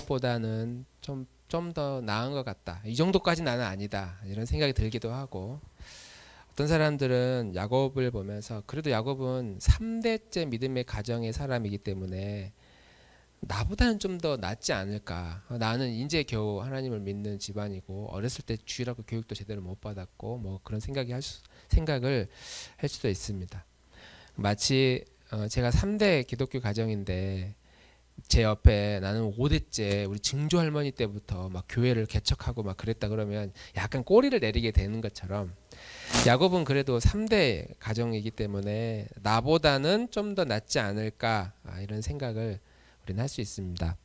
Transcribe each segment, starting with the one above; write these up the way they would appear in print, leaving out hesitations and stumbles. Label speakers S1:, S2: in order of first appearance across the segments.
S1: 야곱보다는 좀 더 나은 것 같다. 이 정도까지 나는 아니다. 이런 생각이 들기도 하고, 어떤 사람들은 야곱을 보면서 그래도 야곱은 3대째 믿음의 가정의 사람이기 때문에 나보다는 좀 더 낫지 않을까. 나는 이제 겨우 하나님을 믿는 집안이고 어렸을 때 주일학교 교육도 제대로 못 받았고 뭐 그런 생각을 할 수도 있습니다. 마치 제가 3대 기독교 가정인데 제 옆에 나는 5대째 우리 증조 할머니 때부터 막 교회를 개척하고 막 그랬다 그러면 약간 꼬리를 내리게 되는 것처럼 야곱은 그래도 3대 가정이기 때문에 나보다는 좀 더 낫지 않을까 이런 생각을 우리는 할 수 있습니다.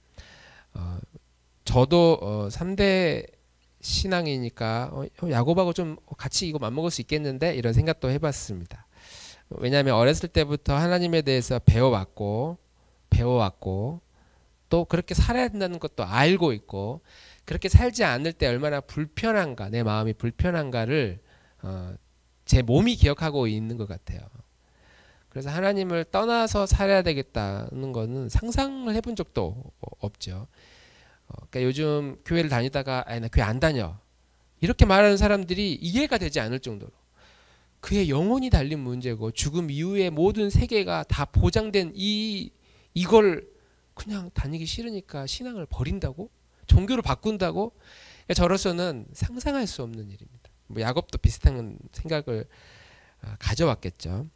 S1: 저도 3대 신앙이니까 야곱하고 좀 같이 이거 맞먹을 수 있겠는데 이런 생각도 해봤습니다. 왜냐하면 어렸을 때부터 하나님에 대해서 배워왔고 또 그렇게 살아야 된다는 것도 알고 있고 그렇게 살지 않을 때 얼마나 불편한가 내 마음이 불편한가를 제 몸이 기억하고 있는 것 같아요. 그래서 하나님을 떠나서 살아야 되겠다는 거는 상상을 해본 적도 없죠. 그러니까 요즘 교회를 다니다가 나 교회 안 다녀 이렇게 말하는 사람들이 이해가 되지 않을 정도로 그의 영혼이 달린 문제고 죽음 이후의 모든 세계가 다 보장된 이걸 그냥 다니기 싫으니까 신앙을 버린다고? 종교를 바꾼다고? 그러니까 저로서는 상상할 수 없는 일입니다. 뭐 야곱도 비슷한 생각을 가져왔겠죠.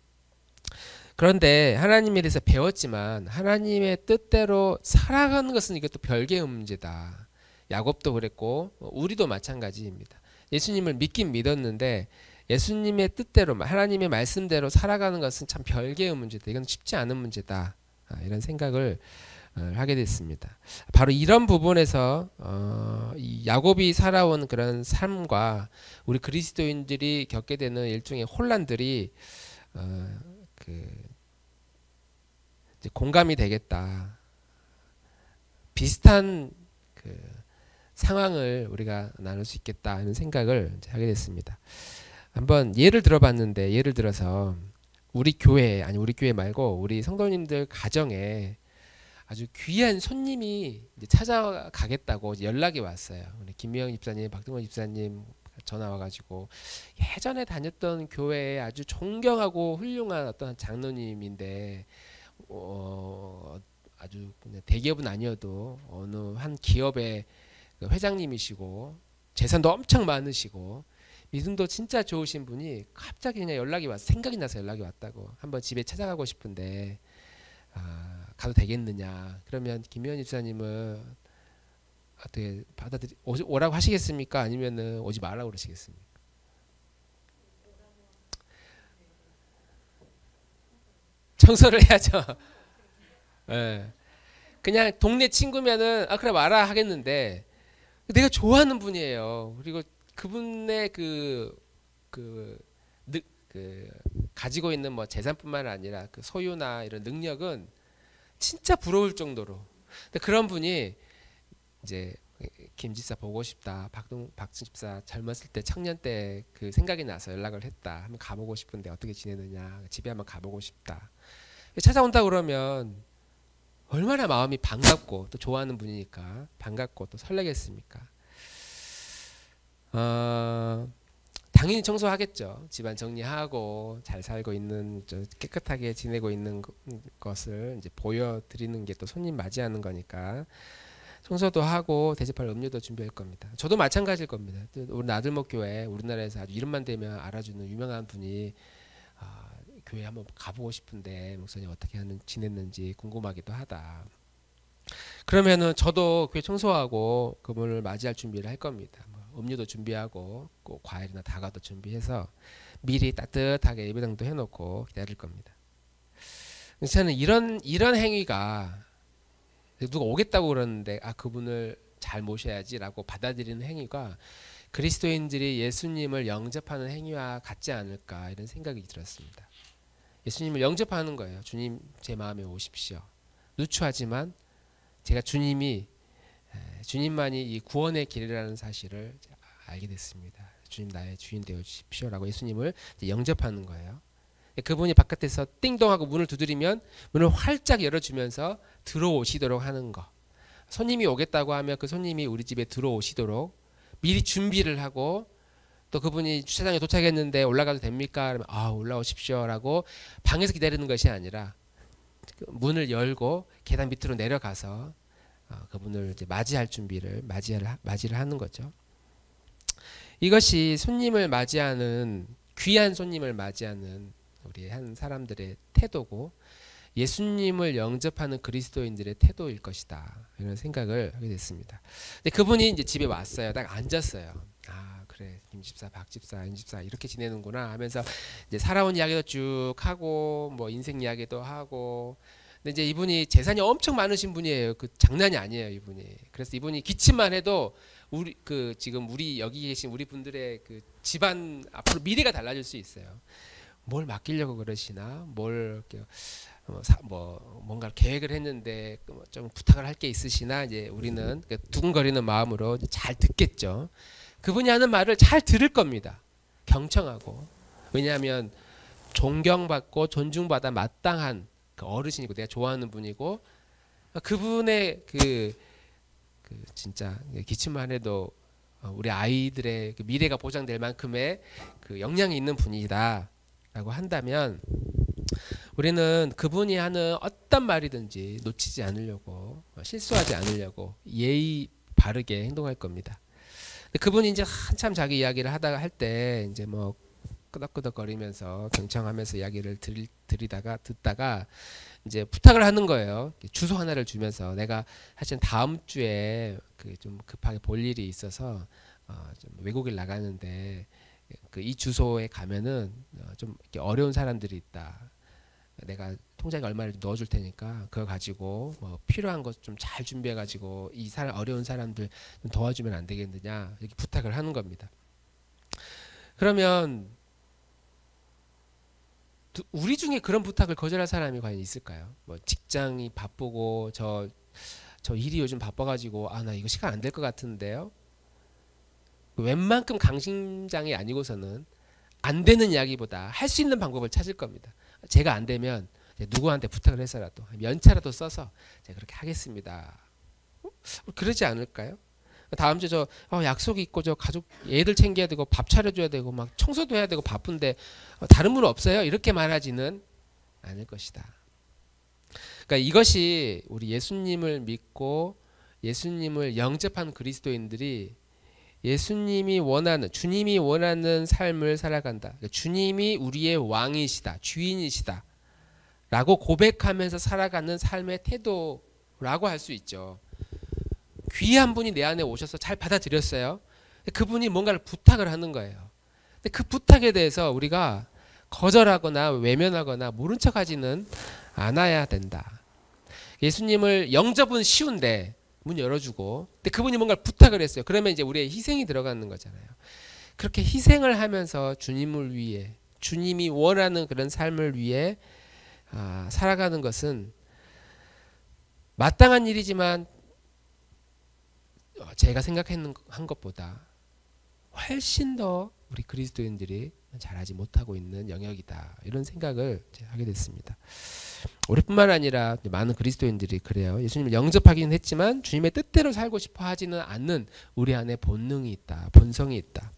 S1: 그런데 하나님에 대해서 배웠지만 하나님의 뜻대로 살아가는 것은 이것도 별개의 문제다. 야곱도 그랬고 우리도 마찬가지입니다. 예수님을 믿긴 믿었는데 예수님의 뜻대로 하나님의 말씀대로 살아가는 것은 참 별개의 문제다. 이건 쉽지 않은 문제다. 이런 생각을 하게 됐습니다. 바로 이런 부분에서 이 야곱이 살아온 그런 삶과 우리 그리스도인들이 겪게 되는 일종의 혼란들이 이제 공감이 되겠다. 비슷한 상황을 우리가 나눌 수 있겠다 하는 생각을 이제 하게 됐습니다. 한번 예를 들어봤는데 예를 들어서 우리 교회 말고 우리 성도님들 가정에 아주 귀한 손님이 이제 찾아가겠다고 이제 연락이 왔어요. 우리 김미영 집사님, 박동원 집사님 전화 와가지고 예전에 다녔던 교회에 아주 존경하고 훌륭한 어떤 장로님인데 아주 그냥 대기업은 아니어도 어느 한 기업의 회장님이시고 재산도 엄청 많으시고 믿음도 진짜 좋으신 분이 갑자기 그냥 연락이 와서 생각이 나서 연락이 왔다고 한번 집에 찾아가고 싶은데 가도 되겠느냐. 그러면 김미연 집사님은 어떻게 오라고 하시겠습니까? 아니면은 오지 말라고 그러시겠습니까? 청소를 해야죠. 네. 그냥 동네 친구면은 그래 와라 하겠는데 내가 좋아하는 분이에요. 그리고 그분의 그 가지고 있는 뭐 재산뿐만 아니라 그 소유나 이런 능력은 진짜 부러울 정도로. 근데 그런 분이 이제 김 집사 보고 싶다. 박 집사 젊었을 때 청년 때 그 생각이 나서 연락을 했다. 한번 가보고 싶은데 어떻게 지내느냐. 집에 한번 가보고 싶다. 찾아온다 그러면 얼마나 마음이 반갑고 또 좋아하는 분이니까 반갑고 또 설레겠습니까? 당연히 청소하겠죠. 집안 정리하고 잘 살고 있는 깨끗하게 지내고 있는 것을 이제 보여드리는 게 또 손님 맞이하는 거니까 청소도 하고 대접할 음료도 준비할 겁니다. 저도 마찬가지일 겁니다. 우리 나들목 교회 우리나라에서 아주 이름만 대면 알아주는 유명한 분이 교회 한번 가보고 싶은데 목사님 어떻게 지냈는지 궁금하기도 하다. 그러면은 저도 교회 청소하고 그분을 맞이할 준비를 할 겁니다. 음료도 준비하고 꼭 과일이나 다과도 준비해서 미리 따뜻하게 예배당도 해놓고 기다릴 겁니다. 저는 이런 행위가 누가 오겠다고 그러는데 그분을 잘 모셔야지라고 받아들이는 행위가 그리스도인들이 예수님을 영접하는 행위와 같지 않을까 이런 생각이 들었습니다. 예수님을 영접하는 거예요. 주님 제 마음에 오십시오. 누추하지만 제가 주님만이 이 구원의 길이라는 사실을 알게 됐습니다. 주님 나의 주인 되어 주십시오라고 예수님을 영접하는 거예요. 그분이 바깥에서 띵동하고 문을 두드리면 문을 활짝 열어주면서 들어오시도록 하는 거. 손님이 오겠다고 하면 그 손님이 우리 집에 들어오시도록 미리 준비를 하고, 또 그분이 주차장에 도착했는데 올라가도 됩니까? 그러면 올라오십시오라고 방에서 기다리는 것이 아니라 문을 열고 계단 밑으로 내려가서 그분을 이제 맞이할 준비를 맞이를 하는 거죠. 이것이 손님을 맞이하는, 귀한 손님을 맞이하는 우리 한 사람들의 태도고, 예수님을 영접하는 그리스도인들의 태도일 것이다, 이런 생각을 하게 됐습니다. 근데 그분이 이제 집에 왔어요. 딱 앉았어요. 그래, 김집사, 박집사, 임집사 이렇게 지내는구나 하면서 이제 살아온 이야기도 쭉 하고, 뭐 인생 이야기도 하고. 근데 이제 이분이 재산이 엄청 많으신 분이에요. 그 장난이 아니에요, 이분이. 그래서 이분이 기침만 해도 지금 우리 여기 계신 우리 분들의 그 집안 앞으로 미래가 달라질 수 있어요. 뭘 맡기려고 그러시나, 뭔가 계획을 했는데 좀 부탁을 할 게 있으시나, 이제 우리는 두근거리는 마음으로 잘 듣겠죠. 그분이 하는 말을 잘 들을 겁니다. 경청하고. 왜냐하면 존경받고 존중받아 마땅한 그 어르신이고 내가 좋아하는 분이고, 그분의 진짜 기침만 해도 우리 아이들의 그 미래가 보장될 만큼의 그 역량이 있는 분이다라고 한다면, 우리는 그분이 하는 어떤 말이든지 놓치지 않으려고, 실수하지 않으려고 예의 바르게 행동할 겁니다. 그분이 이제 한참 자기 이야기를 할 때 이제 뭐 끄덕끄덕거리면서 경청하면서 이야기를 듣다가 이제 부탁을 하는 거예요. 주소 하나를 주면서, 내가 사실 다음 주에 좀 급하게 볼 일이 있어서 좀 외국을 나가는데 이 주소에 가면은 좀 이렇게 어려운 사람들이 있다. 내가 통장에 얼마를 넣어줄 테니까 그거 가지고 뭐 필요한 것 좀 잘 준비해가지고 이 어려운 사람들 좀 도와주면 안 되겠느냐, 이렇게 부탁을 하는 겁니다. 그러면 우리 중에 그런 부탁을 거절할 사람이 과연 있을까요? 뭐 직장이 바쁘고 저 일이 요즘 바빠가지고 나 이거 시간 안 될 것 같은데요. 웬만큼 강심장이 아니고서는 안 되는 이야기보다 할 수 있는 방법을 찾을 겁니다. 제가 안 되면 누구한테 부탁을 해서라도 연차라도 써서 제가 그렇게 하겠습니다. 그러지 않을까요? 다음 주에 약속이 있고 저 가족 애들 챙겨야 되고 밥 차려줘야 되고 막 청소도 해야 되고 바쁜데 다른 분 없어요? 이렇게 말하지는 않을 것이다. 그러니까 이것이 우리 예수님을 믿고 예수님을 영접한 그리스도인들이 예수님이 원하는, 주님이 원하는 삶을 살아간다. 그러니까 주님이 우리의 왕이시다, 주인이시다 라고 고백하면서 살아가는 삶의 태도라고 할 수 있죠. 귀한 분이 내 안에 오셔서 잘 받아들였어요. 그분이 뭔가를 부탁을 하는 거예요. 근데 그 부탁에 대해서 우리가 거절하거나 외면하거나 모른 척하지는 않아야 된다. 예수님을 영접은 쉬운데 문 열어주고, 근데 그분이 뭔가를 부탁을 했어요. 그러면 이제 우리의 희생이 들어가는 거잖아요. 그렇게 희생을 하면서 주님을 위해, 주님이 원하는 그런 삶을 위해 살아가는 것은 마땅한 일이지만 제가 생각한 것보다 훨씬 더 우리 그리스도인들이 잘하지 못하고 있는 영역이다, 이런 생각을 하게 됐습니다. 우리뿐만 아니라 많은 그리스도인들이 그래요. 예수님을 영접하기는 했지만 주님의 뜻대로 살고 싶어 하지는 않는 우리 안에 본능이 있다, 본성이 있다.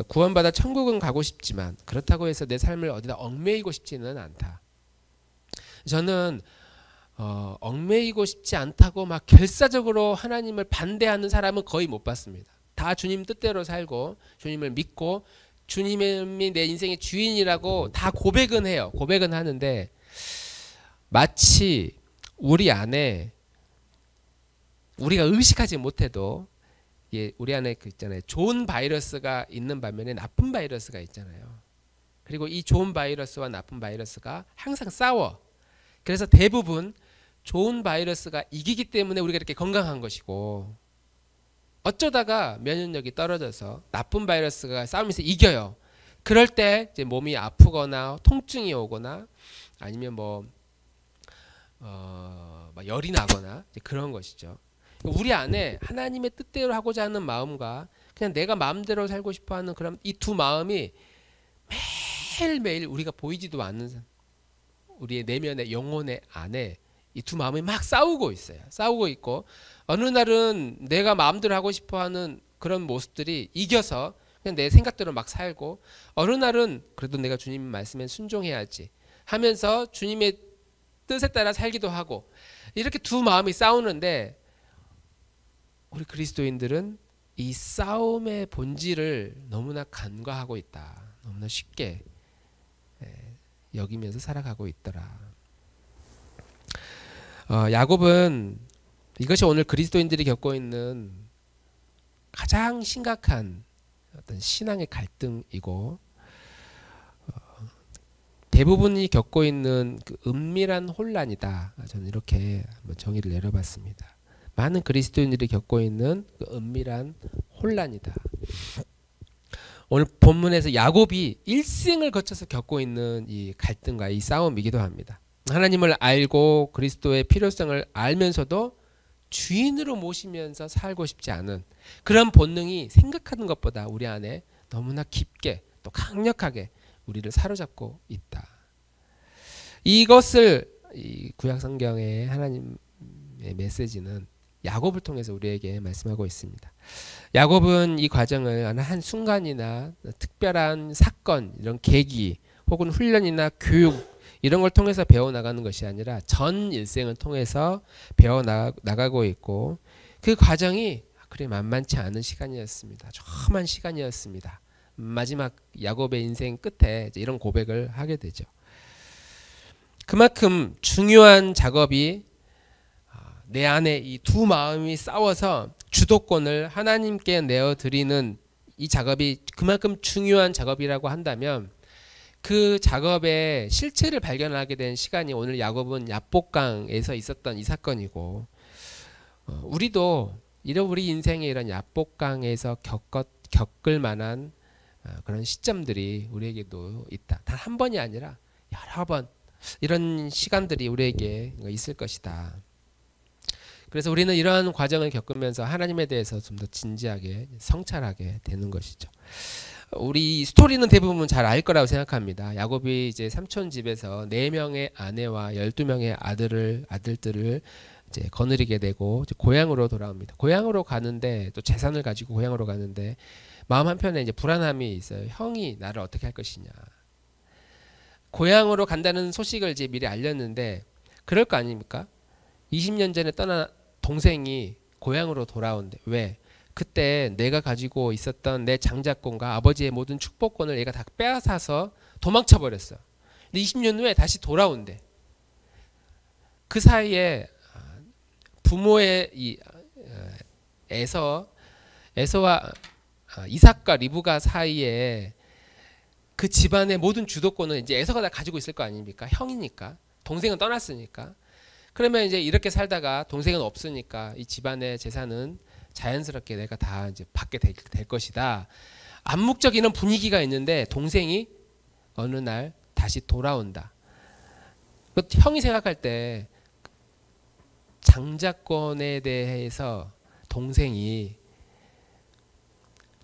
S1: 구원받아 천국은 가고 싶지만 그렇다고 해서 내 삶을 어디다 얽매이고 싶지는 않다. 저는 얽매이고 싶지 않다고 막 결사적으로 하나님을 반대하는 사람은 거의 못 봤습니다. 다 주님 뜻대로 살고 주님을 믿고 주님이 내 인생의 주인이라고 다 고백은 해요. 고백은 하는데 마치 우리 안에 우리가 의식하지 못해도 우리 안에 있잖아요. 좋은 바이러스가 있는 반면에 나쁜 바이러스가 있잖아요. 그리고 이 좋은 바이러스와 나쁜 바이러스가 항상 싸워. 그래서 대부분 좋은 바이러스가 이기기 때문에 우리가 이렇게 건강한 것이고, 어쩌다가 면역력이 떨어져서 나쁜 바이러스가 싸우면서 이겨요. 그럴 때 이제 몸이 아프거나 통증이 오거나 아니면 열이 나거나 이제 그런 것이죠. 우리 안에 하나님의 뜻대로 하고자 하는 마음과 그냥 내가 마음대로 살고 싶어하는 그런 이 두 마음이 매일매일 우리가 보이지도 않는 우리의 내면의 영혼의 안에 이 두 마음이 막 싸우고 있어요. 싸우고 있고 어느 날은 내가 마음대로 하고 싶어하는 그런 모습들이 이겨서 그냥 내 생각대로 막 살고, 어느 날은 그래도 내가 주님 말씀에 순종해야지 하면서 주님의 뜻에 따라 살기도 하고, 이렇게 두 마음이 싸우는데 우리 그리스도인들은 이 싸움의 본질을 너무나 간과하고 있다. 너무나 쉽게 여기면서 살아가고 있더라. 야곱은 이것이 오늘 그리스도인들이 겪고 있는 가장 심각한 어떤 신앙의 갈등이고, 대부분이 겪고 있는 그 은밀한 혼란이다. 저는 이렇게 한번 정의를 내려봤습니다. 많은 그리스도인들이 겪고 있는 그 은밀한 혼란이다. 오늘 본문에서 야곱이 일생을 거쳐서 겪고 있는 이 갈등과 이 싸움이기도 합니다. 하나님을 알고 그리스도의 필요성을 알면서도 주인으로 모시면서 살고 싶지 않은 그런 본능이 생각하는 것보다 우리 안에 너무나 깊게 또 강력하게 우리를 사로잡고 있다. 이것을 이 구약 성경의 하나님의 메시지는 야곱을 통해서 우리에게 말씀하고 있습니다. 야곱은 이 과정을 어느 한 순간이나 특별한 사건, 이런 계기 혹은 훈련이나 교육 이런 걸 통해서 배워나가는 것이 아니라 전 일생을 통해서 배워나가고 있고, 그 과정이 그리 만만치 않은 시간이었습니다. 험한 시간이었습니다. 마지막 야곱의 인생 끝에 이런 고백을 하게 되죠. 그만큼 중요한 작업이 내 안에 이 두 마음이 싸워서 주도권을 하나님께 내어드리는 이 작업이 그만큼 중요한 작업이라고 한다면, 그 작업의 실체를 발견하게 된 시간이 오늘 야곱은 야복강에서 있었던 이 사건이고, 우리도 우리 인생의 이런 야복강에서 겪을 만한 그런 시점들이 우리에게도 있다. 단 한 번이 아니라 여러 번 이런 시간들이 우리에게 있을 것이다. 그래서 우리는 이러한 과정을 겪으면서 하나님에 대해서 좀 더 진지하게 성찰하게 되는 것이죠. 우리 스토리는 대부분 잘 알 거라고 생각합니다. 야곱이 이제 삼촌 집에서 4명의 아내와 12명의 아들들을 이제 거느리게 되고 이제 고향으로 돌아옵니다. 고향으로 가는데 또 재산을 가지고 고향으로 가는데 마음 한편에 이제 불안함이 있어요. 형이 나를 어떻게 할 것이냐. 고향으로 간다는 소식을 이제 미리 알렸는데 그럴 거 아닙니까? 20년 전에 떠난 동생이 고향으로 돌아온대. 왜? 그때 내가 가지고 있었던 내 장자권과 아버지의 모든 축복권을 얘가 다 빼앗아서 도망쳐 버렸어. 근데 20년 후에 다시 돌아온대. 그 사이에 부모의 에서와 이삭과 리브가 사이에 그 집안의 모든 주도권은 이제 에서가 다 가지고 있을 거 아닙니까? 형이니까. 동생은 떠났으니까. 그러면 이제 이렇게 살다가 동생은 없으니까 이 집안의 재산은 자연스럽게 내가 다 이제 받게 될 것이다. 암묵적인 분위기가 있는데 동생이 어느 날 다시 돌아온다. 형이 생각할 때 장자권에 대해서 동생이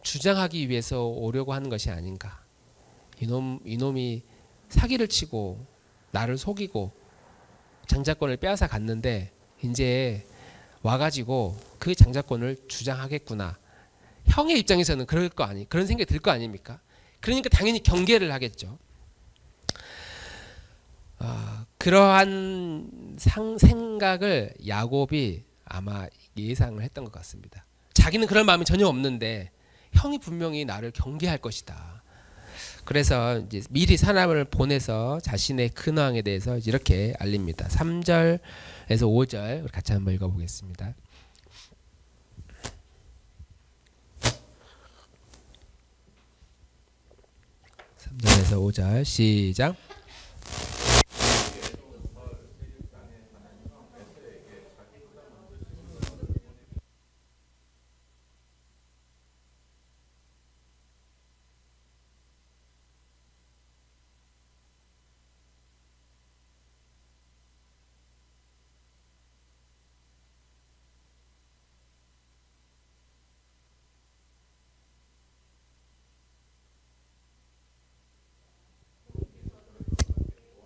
S1: 주장하기 위해서 오려고 하는 것이 아닌가. 이놈이 사기를 치고 나를 속이고 장자권을 빼앗아 갔는데 이제 와가지고 그 장자권을 주장하겠구나. 형의 입장에서는 그런 생각이 들 거 아닙니까? 그러니까 당연히 경계를 하겠죠. 그러한 생각을 야곱이 아마 예상을 했던 것 같습니다. 자기는 그런 마음이 전혀 없는데 형이 분명히 나를 경계할 것이다. 그래서 이제 미리 사람을 보내서 자신의 근황에 대해서 이렇게 알립니다. 3절에서 5절 우리 같이 한번 읽어보겠습니다. 3절에서 5절 시작.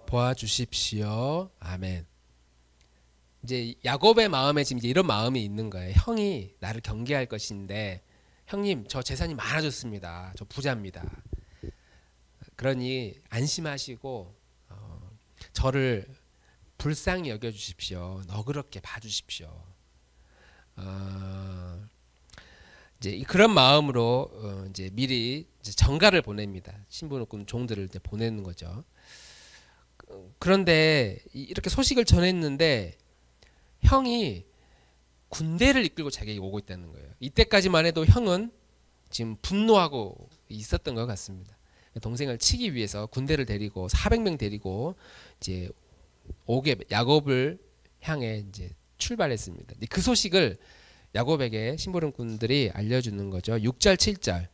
S1: 보아주십시오. 아멘. 이제 야곱의 마음에 지금 이제 이런 마음이 있는 거예요. 형이 나를 경계할 것인데 형님 저 재산이 많아졌습니다. 저 부자입니다. 그러니 안심하시고 저를 불쌍히 여겨주십시오. 너그럽게 봐주십시오. 이제 그런 마음으로 이제 미리 이제 전가를 보냅니다. 신부는 종들을 이제 보내는 거죠. 그런데 이렇게 소식을 전했는데 형이 군대를 이끌고 자기에게 오고 있다는 거예요. 이때까지만 해도 형은 지금 분노하고 있었던 것 같습니다. 동생을 치기 위해서 군대를 데리고 400명 데리고 이제 야곱을 향해 이제 출발했습니다. 그 소식을 야곱에게 심부름꾼들이 알려주는 거죠. 6절 7절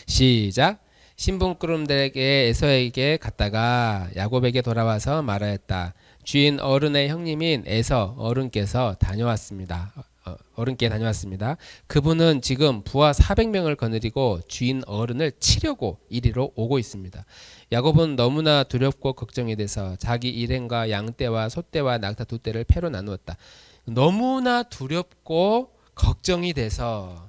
S1: 시작. 신분꾸름들에게 에서에게 갔다가 야곱에게 돌아와서 말하였다. 주인 어른의 형님인 에서 어른께서 다녀왔습니다. 어른께 다녀왔습니다. 그분은 지금 부하 400명을 거느리고 주인 어른을 치려고 이리로 오고 있습니다. 야곱은 너무나 두렵고 걱정이 돼서 자기 일행과 양떼와 소떼와 낙타 2떼를 패로 나누었다. 너무나 두렵고 걱정이 돼서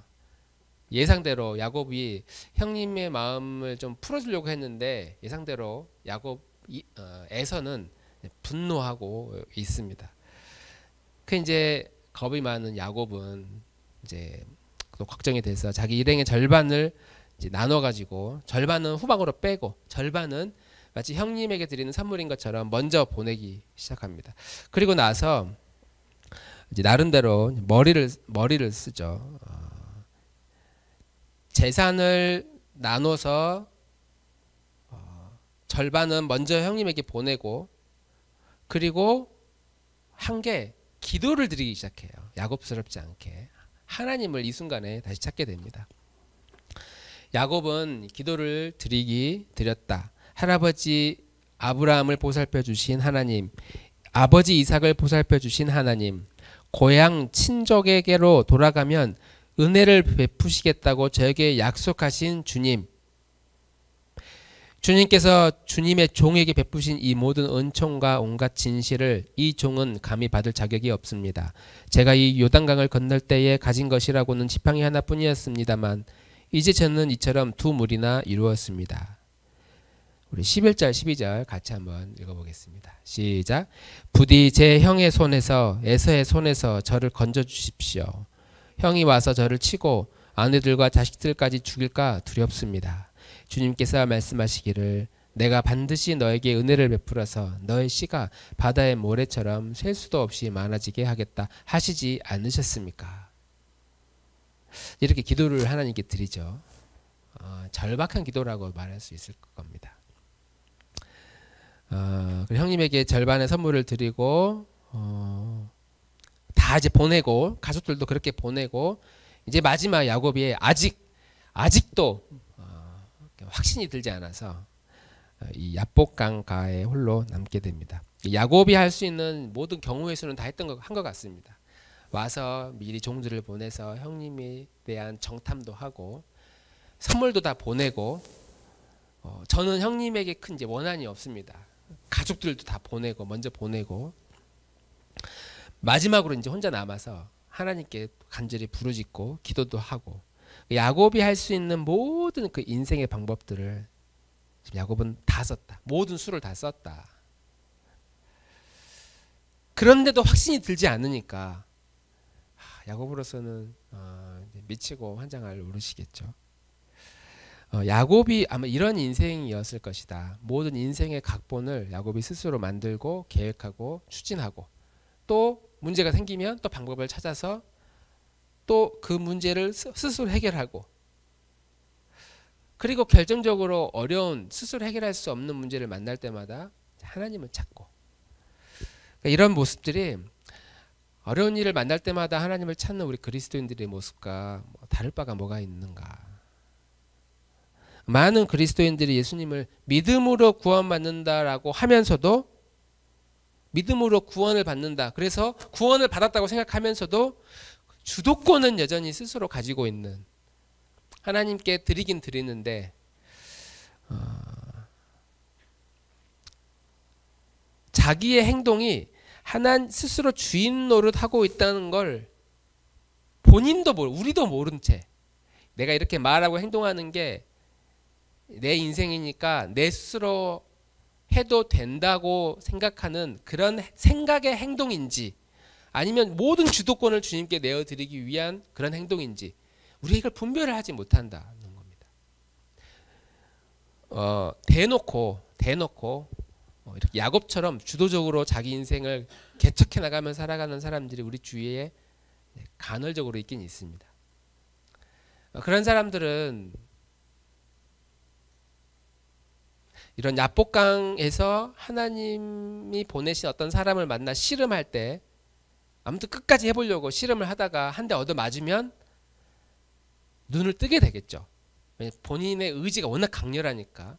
S1: 예상대로 야곱이 형님의 마음을 좀 풀어주려고 했는데 예상대로 에서는 분노하고 있습니다. 그 이제 겁이 많은 야곱은 이제 또 걱정이 돼서 자기 일행의 절반을 이제 나눠 가지고 절반은 후방으로 빼고 절반은 마치 형님에게 드리는 선물인 것처럼 먼저 보내기 시작합니다. 그리고 나서 이제 나름대로 머리를 쓰죠. 재산을 나눠서 절반은 먼저 형님에게 보내고 그리고 한 게 기도를 드리기 시작해요. 야곱스럽지 않게 하나님을 이 순간에 다시 찾게 됩니다. 야곱은 기도를 드렸다. 할아버지 아브라함을 보살펴 주신 하나님, 아버지 이삭을 보살펴 주신 하나님, 고향 친족에게로 돌아가면 은혜를 베푸시겠다고 저에게 약속하신 주님, 주님께서 주님의 종에게 베푸신 이 모든 은총과 온갖 진실을 이 종은 감히 받을 자격이 없습니다. 제가 이 요단강을 건널 때에 가진 것이라고는 지팡이 하나뿐이었습니다만 이제 저는 이처럼 두 무리나 이루었습니다. 우리 11절 12절 같이 한번 읽어보겠습니다. 시작. 부디 제 형의 손에서 에서의 손에서 저를 건져주십시오. 형이 와서 저를 치고 아내들과 자식들까지 죽일까 두렵습니다. 주님께서 말씀하시기를 내가 반드시 너에게 은혜를 베풀어서 너의 씨가 바다의 모래처럼 셀 수도 없이 많아지게 하겠다 하시지 않으셨습니까? 이렇게 기도를 하나님께 드리죠. 절박한 기도라고 말할 수 있을 겁니다. 형님에게 절반의 선물을 드리고 다 이제 보내고 가족들도 그렇게 보내고 이제 마지막 야곱이 아직도 확신이 들지 않아서 이 야복강가에 홀로 남게 됩니다. 야곱이 할 수 있는 모든 경우의 수는 다 한 것 같습니다. 와서 미리 종들을 보내서 형님에 대한 정탐도 하고 선물도 다 보내고 저는 형님에게 큰 이제 원한이 없습니다. 가족들도 다 보내고 먼저 보내고 마지막으로 이제 혼자 남아서 하나님께 간절히 부르짖고 기도도 하고 야곱이 할 수 있는 모든 그 인생의 방법들을 지금 야곱은 다 썼다. 모든 수를 다 썼다. 그런데도 확신이 들지 않으니까 야곱으로서는 미치고 환장할 노릇이겠죠. 야곱이 아마 이런 인생이었을 것이다. 모든 인생의 각본을 야곱이 스스로 만들고 계획하고 추진하고 또 문제가 생기면 또 방법을 찾아서 또 그 문제를 스스로 해결하고 그리고 결정적으로 어려운 스스로 해결할 수 없는 문제를 만날 때마다 하나님을 찾고 그러니까 이런 모습들이 어려운 일을 만날 때마다 하나님을 찾는 우리 그리스도인들의 모습과 다를 바가 뭐가 있는가. 많은 그리스도인들이 예수님을 믿음으로 구원받는다라고 하면서도 믿음으로 구원을 받는다. 그래서 구원을 받았다고 생각하면서도 주도권은 여전히 스스로 가지고 있는 하나님께 드리긴 드리는데 자기의 행동이 하나님 스스로 주인 노릇하고 있다는 걸 본인도 우리도 모른 채 내가 이렇게 말하고 행동하는 게 내 인생이니까 내 스스로 해도 된다고 생각하는 그런 생각의 행동인지 아니면 모든 주도권을 주님께 내어드리기 위한 그런 행동인지 우리가 이걸 분별을 하지 못한다는 겁니다. 대놓고 이렇게 야곱처럼 주도적으로 자기 인생을 개척해 나가며 살아가는 사람들이 우리 주위에 간헐적으로 있긴 있습니다. 그런 사람들은 이런 야복강에서 하나님이 보내신 어떤 사람을 만나 씨름할 때 아무튼 끝까지 해보려고 씨름을 하다가 한 대 얻어 맞으면 눈을 뜨게 되겠죠. 본인의 의지가 워낙 강렬하니까.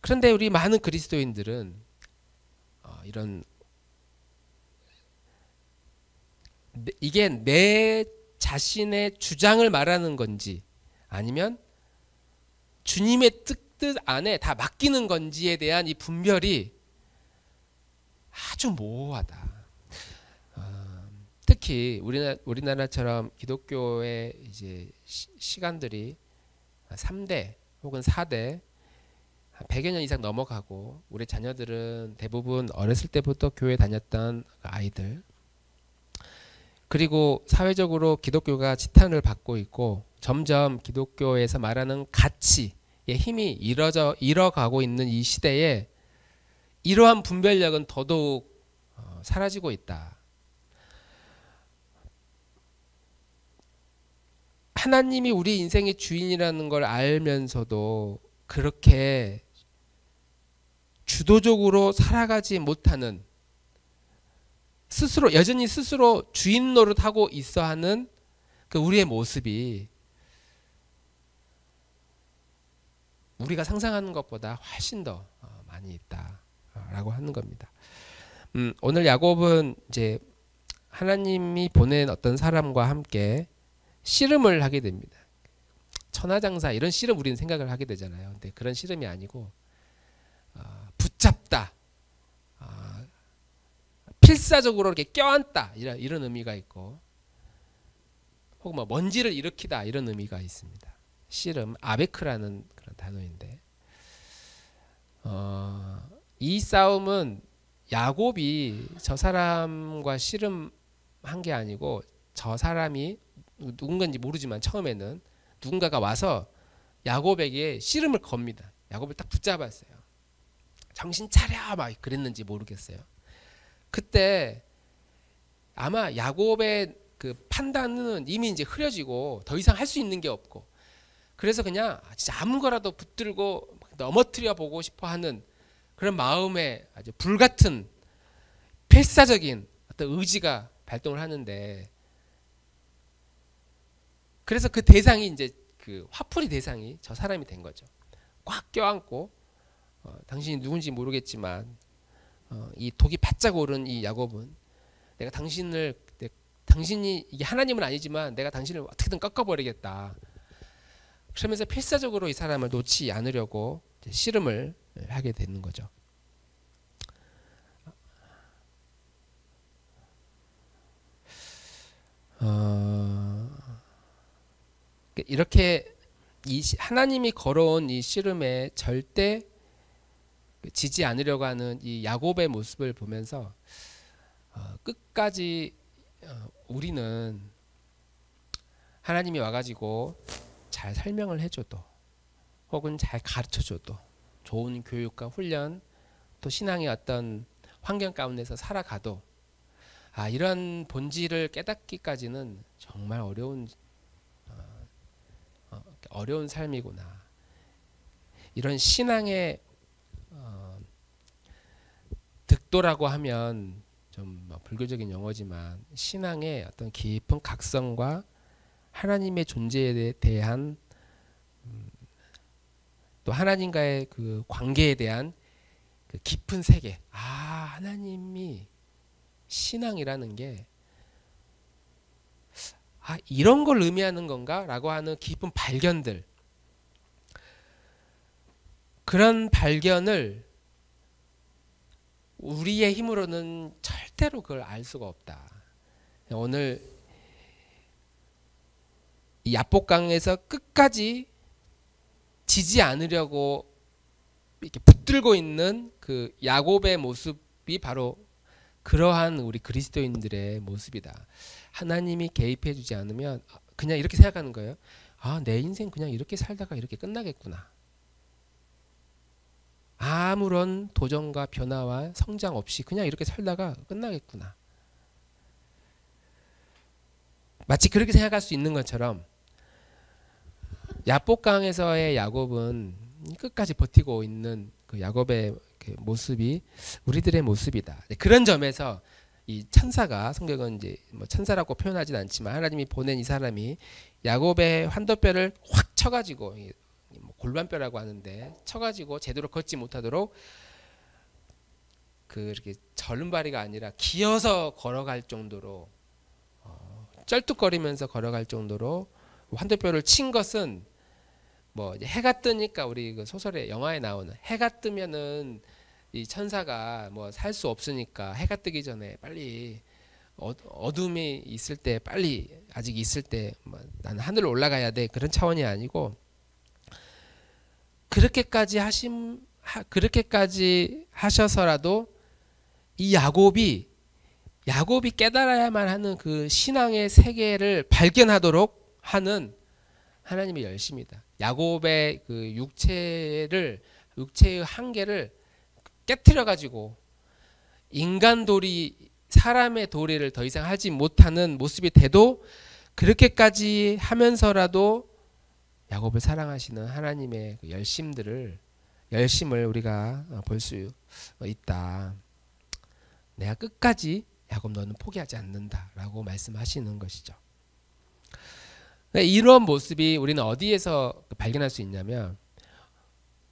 S1: 그런데 우리 많은 그리스도인들은 이런 이게 내 자신의 주장을 말하는 건지 아니면 주님의 뜻 안에 다 맡기는 건지에 대한 이 분별이 아주 모호하다. 특히 우리나라처럼 기독교의 이제 시간들이 3대 혹은 4대 100여 년 이상 넘어가고 우리 자녀들은 대부분 어렸을 때부터 교회 다녔던 아이들, 그리고 사회적으로 기독교가 지탄을 받고 있고 점점 기독교에서 말하는 가치의 힘이 잃어가고 있는 이 시대에 이러한 분별력은 더더욱 사라지고 있다. 하나님이 우리 인생의 주인이라는 걸 알면서도 그렇게 주도적으로 살아가지 못하는, 여전히 스스로 주인 노릇하고 있어 하는 그 우리의 모습이 우리가 상상하는 것보다 훨씬 더 많이 있다라고 하는 겁니다. 오늘 야곱은 이제 하나님이 보낸 어떤 사람과 함께 씨름을 하게 됩니다. 천하장사 이런 씨름 우리는 생각을 하게 되잖아요. 근데 그런 씨름이 아니고 붙잡다, 필사적으로 이렇게 껴안다 이런 의미가 있고, 혹은 뭐 먼지를 일으키다 이런 의미가 있습니다. 씨름, 아베크라는 그런 단어인데, 이 싸움은 야곱이 저 사람과 씨름한 게 아니고 저 사람이 누군가인지 모르지만 처음에는 누군가가 와서 야곱에게 씨름을 겁니다. 야곱을 딱 붙잡았어요. 정신 차려 막 그랬는지 모르겠어요. 그때 아마 야곱의 그 판단은 이미 이제 흐려지고 더 이상 할 수 있는 게 없고, 그래서 그냥 진짜 아무 거라도 붙들고 넘어뜨려 보고 싶어 하는 그런 마음에 아주 불같은 필사적인 어떤 의지가 발동을 하는데, 그래서 그 대상이 이제 그 화풀이 대상이 저 사람이 된 거죠. 꽉 껴안고 당신이 누군지 모르겠지만 이 독이 바짝 오른 이 야곱은 내가 당신이 이게 하나님은 아니지만 내가 당신을 어떻게든 꺾어버리겠다. 그러면서 필사적으로 이 사람을 놓지 않으려고 씨름을 하게 되는 거죠. 이렇게 하나님이 걸어온 이 씨름에 절대 지지 않으려고 하는 이 야곱의 모습을 보면서 끝까지 우리는 하나님이 와가지고 잘 설명을 해줘도 혹은 잘 가르쳐줘도 좋은 교육과 훈련 또 신앙의 어떤 환경 가운데서 살아가도 이런 본질을 깨닫기까지는 정말 어려운 삶이구나. 이런 신앙의 득도라고 하면 좀 불교적인 용어지만 신앙의 어떤 깊은 각성과 하나님의 존재에 대한 또 하나님과의 그 관계에 대한 그 깊은 세계, 하나님이 신앙이라는 게 이런 걸 의미하는 건가? 라고 하는 깊은 발견들, 그런 발견을 우리의 힘으로는 절대로 그걸 알 수가 없다. 오늘 이 야복강에서 끝까지 지지 않으려고 이렇게 붙들고 있는 그 야곱의 모습이 바로 그러한 우리 그리스도인들의 모습이다. 하나님이 개입해 주지 않으면 그냥 이렇게 생각하는 거예요. 아, 내 인생 그냥 이렇게 살다가 이렇게 끝나겠구나. 아무런 도전과 변화와 성장 없이 그냥 이렇게 살다가 끝나겠구나. 마치 그렇게 생각할 수 있는 것처럼 야복강에서의 야곱은 끝까지 버티고 있는 그 야곱의 그 모습이 우리들의 모습이다. 그런 점에서 이 천사가, 성경은 이제 뭐 천사라고 표현하진 않지만 하나님이 보낸 이 사람이 야곱의 환도뼈를 확 쳐가지고, 뭐 골반뼈라고 하는데 쳐가지고 제대로 걷지 못하도록 그 이렇게 절름발이가 아니라 기어서 걸어갈 정도로 쩔뚝거리면서 걸어갈 정도로 환도뼈를 친 것은 뭐 해가 뜨니까 우리 그 소설에 영화에 나오는 해가 뜨면은 이 천사가 뭐 살 수 없으니까 해가 뜨기 전에 빨리 어둠이 있을 때 빨리 아직 있을 때 뭐 나는 하늘로 올라가야 돼 그런 차원이 아니고 그렇게까지 하셔서라도 이 야곱이 깨달아야만 하는 그 신앙의 세계를 발견하도록 하는 하나님의 열심이다. 야곱의 그 육체의 한계를 깨트려 가지고 인간 도리, 사람의 도리를 더 이상 하지 못하는 모습이 돼도 그렇게까지 하면서라도 야곱을 사랑하시는 하나님의 그 열심을 우리가 볼 수 있다. 내가 끝까지 야곱 너는 포기하지 않는다라고 말씀하시는 것이죠. 이런 모습이 우리는 어디에서 발견할 수 있냐면,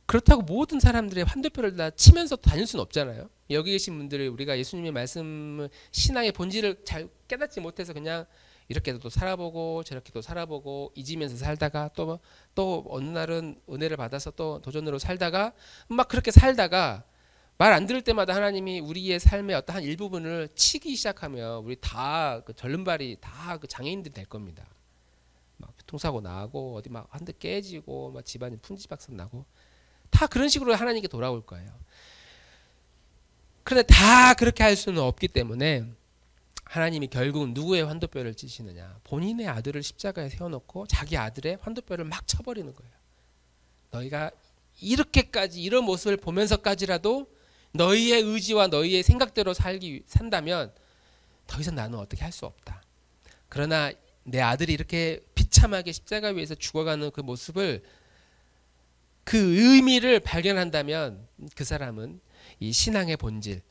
S1: 그렇다고 모든 사람들의 환도표를 다 치면서 다닐 수는 없잖아요. 여기 계신 분들이 우리가 예수님의 말씀을, 신앙의 본질을 잘 깨닫지 못해서 그냥 이렇게도 살아보고 저렇게도 살아보고 잊으면서 살다가 또 어느 날은 은혜를 받아서 또 도전으로 살다가 막 그렇게 살다가 말 안 들을 때마다 하나님이 우리의 삶의 어떤 한 일부분을 치기 시작하면 우리 다 그 절름발이 다 그 장애인들이 될 겁니다. 막 교통사고 나고 어디 막 한 대 깨지고 막 집안이 풍지박산 나고 다 그런 식으로 하나님께 돌아올 거예요. 그런데 다 그렇게 할 수는 없기 때문에 하나님이 결국 누구의 환도뼈를 찌시느냐, 본인의 아들을 십자가에 세워놓고 자기 아들의 환도뼈를 막 쳐버리는 거예요. 너희가 이렇게까지 이런 모습을 보면서까지라도 너희의 의지와 너희의 생각대로 산다면 더 이상 나는 어떻게 할 수 없다. 그러나 내 아들이 이렇게 비참하게 십자가 위에서 죽어가는 그 모습을, 그 의미를 발견한다면 그 사람은 이 신앙의 본질,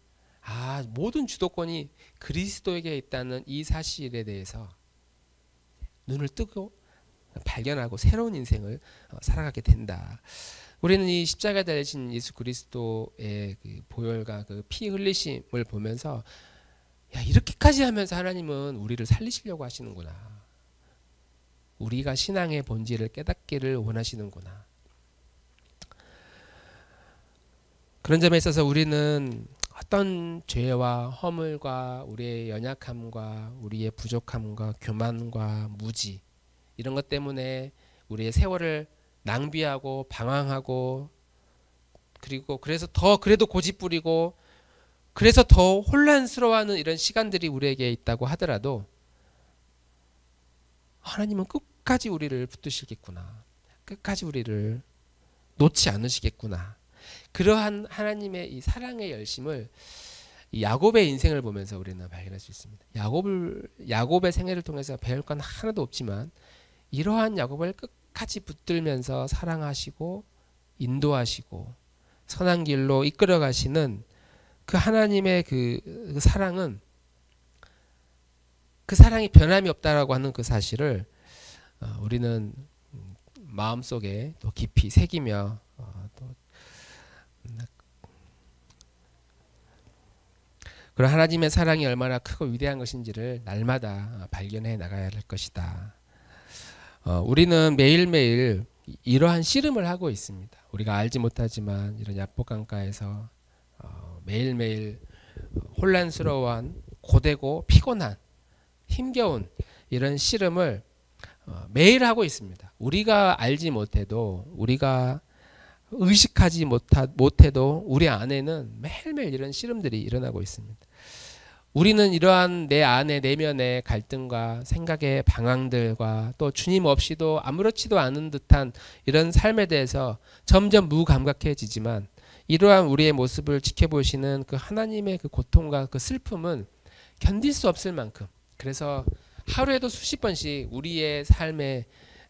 S1: 모든 주도권이 그리스도에게 있다는 이 사실에 대해서 눈을 뜨고 발견하고 새로운 인생을 살아가게 된다. 우리는 이 십자가에 달리신 예수 그리스도의 그 보혈과 그 피 흘리심을 보면서 이렇게까지 하면서 하나님은 우리를 살리시려고 하시는구나. 우리가 신앙의 본질을 깨닫기를 원하시는구나. 그런 점에 있어서 우리는 어떤 죄와 허물과 우리의 연약함과 우리의 부족함과 교만과 무지, 이런 것 때문에 우리의 세월을 낭비하고 방황하고, 그리고 그래서 더 그래도 고집부리고 그래서 더 혼란스러워하는 이런 시간들이 우리에게 있다고 하더라도 하나님은 끝까지 우리를 붙드시겠구나, 끝까지 우리를 놓지 않으시겠구나. 그러한 하나님의 이 사랑의 열심을 이 야곱의 인생을 보면서 우리는 발견할 수 있습니다. 야곱의 생애를 통해서 배울 건 하나도 없지만 이러한 야곱을 끝까지 붙들면서 사랑하시고 인도하시고 선한 길로 이끌어 가시는 그 하나님의 그 사랑은, 그 사랑이 변함이 없다라고 하는 그 사실을 우리는 마음속에 또 깊이 새기며 그런 하나님의 사랑이 얼마나 크고 위대한 것인지를 날마다 발견해 나가야 할 것이다. 우리는 매일매일 이러한 씨름을 하고 있습니다. 우리가 알지 못하지만 이런 야복강가에서 매일매일 혼란스러운 고되고 피곤한 힘겨운 이런 씨름을 매일 하고 있습니다. 우리가 알지 못해도 우리가 의식하지 못해도 우리 안에는 매일매일 이런 씨름들이 일어나고 있습니다. 우리는 이러한 내 안의 내면의 갈등과 생각의 방황들과 또 주님 없이도 아무렇지도 않은 듯한 이런 삶에 대해서 점점 무감각해지지만 이러한 우리의 모습을 지켜보시는 그 하나님의 그 고통과 그 슬픔은 견딜 수 없을 만큼, 그래서 하루에도 수십 번씩 우리의 삶에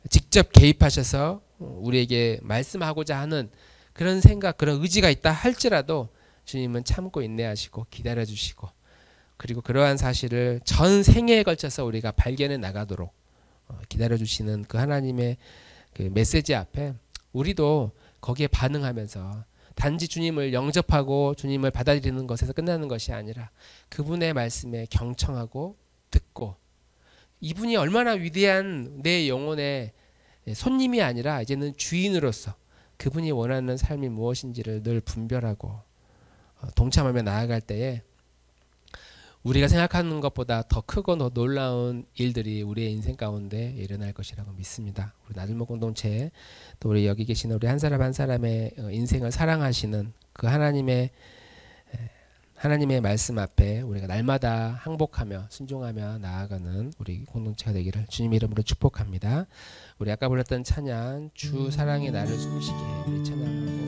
S1: 직접 개입하셔서 우리에게 말씀하고자 하는 그런 생각, 그런 의지가 있다 할지라도 주님은 참고 인내하시고 기다려주시고, 그리고 그러한 사실을 전 생애에 걸쳐서 우리가 발견해 나가도록 기다려주시는 그 하나님의 그 메시지 앞에 우리도 거기에 반응하면서 단지 주님을 영접하고 주님을 받아들이는 것에서 끝나는 것이 아니라 그분의 말씀에 경청하고 듣고, 이분이 얼마나 위대한 내 영혼의 손님이 아니라 이제는 주인으로서 그분이 원하는 삶이 무엇인지를 늘 분별하고 동참하며 나아갈 때에 우리가 생각하는 것보다 더 크고 더 놀라운 일들이 우리의 인생 가운데 일어날 것이라고 믿습니다. 우리 나들목 공동체, 또 우리 여기 계시는 우리 한 사람 한 사람의 인생을 사랑하시는 그 하나님의 말씀 앞에 우리가 날마다 항복하며 순종하며 나아가는 우리 공동체가 되기를 주님 이름으로 축복합니다. 우리 아까 불렀던 찬양 주 사랑이 나를 숨쉬게 우리 찬양하고